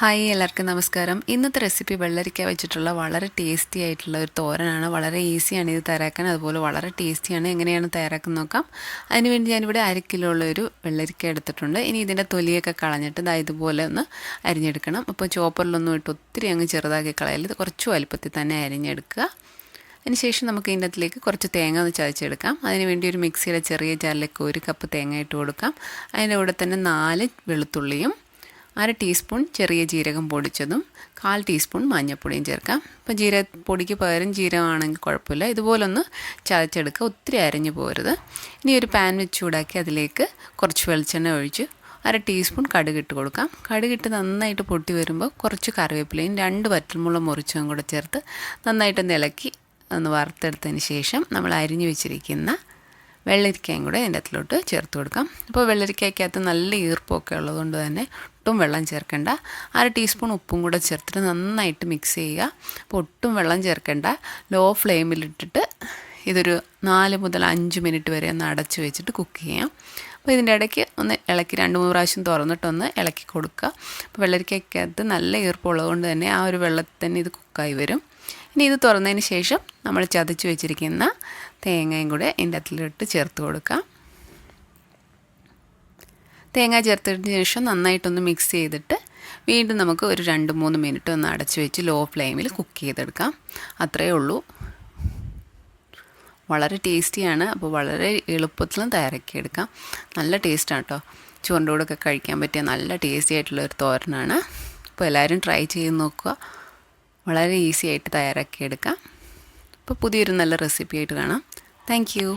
Hi എല്ലാവർക്കും നമസ്കാരം. ഇന്നത്തെ റെസിപ്പി വെള്ളരിക്ക വെച്ചിട്ടുള്ള വളരെ ടേസ്റ്റി ആയിട്ടുള്ള ഒരു തോരനാണ്. വളരെ ഈസിയാണ് ഇത് തയ്യാറാക്കാൻ, അതുപോലെ വളരെ ടേസ്റ്റിയാണ്. എങ്ങനെയാണ് തയ്യാറാക്കുന്നത് നോക്കാം. അതിനുവേണ്ടി ഞാനിവിടെ 1/2 കിലോ ഉള്ളൊരു വെള്ളരിക്ക എടുത്തിട്ടുണ്ട്. ഇനി ഇതിൻ്റെ തൊലിയൊക്കെ കളഞ്ഞിട്ട് ഇതുപോലെ ഒന്ന് അരിഞ്ഞെടുക്കണം. അപ്പോൾ ചോപ്പറിലൊന്നും ഇട്ട് ഒത്തിരി അങ്ങ് ചെറുതാക്കി കളയരുത്, ഇത് കുറച്ച് വലുപ്പത്തിൽ തന്നെ അരിഞ്ഞെടുക്കുക. അതിനുശേഷം നമുക്ക് ഇതിനകത്തിലേക്ക് കുറച്ച് തേങ്ങ ഒന്ന് ചതച്ചെടുക്കാം. അതിനുവേണ്ടി ഒരു മിക്സിയുടെ ചെറിയ ജാറിലേക്ക് 1 കപ്പ് തേങ്ങ ഇട്ട് കൊടുക്കാം. അതിൻ്റെ കൂടെ തന്നെ 4 വെളുത്തുള്ളിയും 1/2 ടീസ്പൂൺ ചെറിയ ജീരകം പൊടിച്ചതും 1/4 ടീസ്പൂൺ മഞ്ഞൾപ്പൊടിയും ചേർക്കാം. ഇപ്പോൾ ജീരകപ്പൊടിക്ക് പകരം ജീരകമാണെങ്കിൽ കുഴപ്പമില്ല. ഇതുപോലൊന്ന് ചതച്ചെടുക്കുക, ഒത്തിരി അരഞ്ഞു പോരുത്. ഇനി ഒരു പാൻ വെച്ച് ചൂടാക്കി അതിലേക്ക് കുറച്ച് വെളിച്ചെണ്ണ ഒഴിച്ച് 1/2 ടീസ്പൂൺ കടുകിട്ട് കൊടുക്കാം. കടുകിട്ട് നന്നായിട്ട് പൊട്ടി വരുമ്പോൾ കുറച്ച് കറിവേപ്പിലയും 2 വറ്റൽമുളക് മുറിച്ചതും കൂടെ ചേർത്ത് നന്നായിട്ടൊന്ന് ഇളക്കി ഒന്ന് വറുത്തെടുത്തതിന് ശേഷം നമ്മൾ അരിഞ്ഞു വെച്ചിരിക്കുന്ന വെള്ളരിക്കയും കൂടെ അതിൻ്റെ അകത്തിലോട്ട് ചേർത്ത് കൊടുക്കാം. അപ്പോൾ വെള്ളരിക്കയ്ക്കകത്ത് നല്ല ഈർപ്പമൊക്കെ ഉള്ളതുകൊണ്ട് തന്നെ ഒട്ടും വെള്ളം ചേർക്കേണ്ട. 1/2 ടീസ്പൂൺ ഉപ്പും കൂടെ ചേർത്തിട്ട് നന്നായിട്ട് മിക്സ് ചെയ്യുക. അപ്പോൾ ഒട്ടും വെള്ളം ചേർക്കേണ്ട. ലോ ഫ്ലെയിമിലിട്ടിട്ട് ഇതൊരു 4 മുതൽ 5 മിനിറ്റ് വരെ ഒന്ന് അടച്ച് വെച്ചിട്ട് കുക്ക് ചെയ്യാം. അപ്പോൾ ഇതിൻ്റെ ഇടയ്ക്ക് ഒന്ന് ഇളക്കി 2-3 പ്രാവശ്യം തുറന്നിട്ടൊന്ന് ഇളക്കി കൊടുക്കുക. അപ്പോൾ വെള്ളരിക്കയ്ക്കകത്ത് നല്ല ഈർപ്പമുള്ളതുകൊണ്ട് തന്നെ ആ ഒരു വെള്ളത്തിൽ തന്നെ ഇത് കുക്കായി വരും. ഇനി ഇത് തുറന്നതിന് ശേഷം നമ്മൾ ചതച്ച് വെച്ചിരിക്കുന്ന തേങ്ങയും കൂടെ ഇതിൻ്റെ അകത്തിലിട്ട് ചേർത്ത് കൊടുക്കാം. തേങ്ങ ചേർത്തതിന് ശേഷം നന്നായിട്ടൊന്ന് മിക്സ് ചെയ്തിട്ട് വീണ്ടും നമുക്ക് ഒരു 2-3 മിനിറ്റ് ഒന്ന് അടച്ച് വെച്ച് ലോ ഫ്ലെയിമിൽ കുക്ക് ചെയ്തെടുക്കാം. അത്രയേ ഉള്ളൂ. വളരെ ടേസ്റ്റിയാണ്. അപ്പോൾ വളരെ എളുപ്പത്തിലും തയ്യാറാക്കിയെടുക്കാം. നല്ല ടേസ്റ്റാണ് കേട്ടോ. ചോറിൻ്റെ കൂടെയൊക്കെ കഴിക്കാൻ പറ്റിയ നല്ല ടേസ്റ്റി ആയിട്ടുള്ളൊരു തോരനാണ്. അപ്പോൾ എല്ലാവരും ട്രൈ ചെയ്ത് നോക്കുക. വളരെ ഈസി ആയിട്ട് തയ്യാറാക്കിയെടുക്കാം. അപ്പോൾ പുതിയൊരു നല്ല റെസിപ്പി ആയിട്ട് കാണാം. Thank you.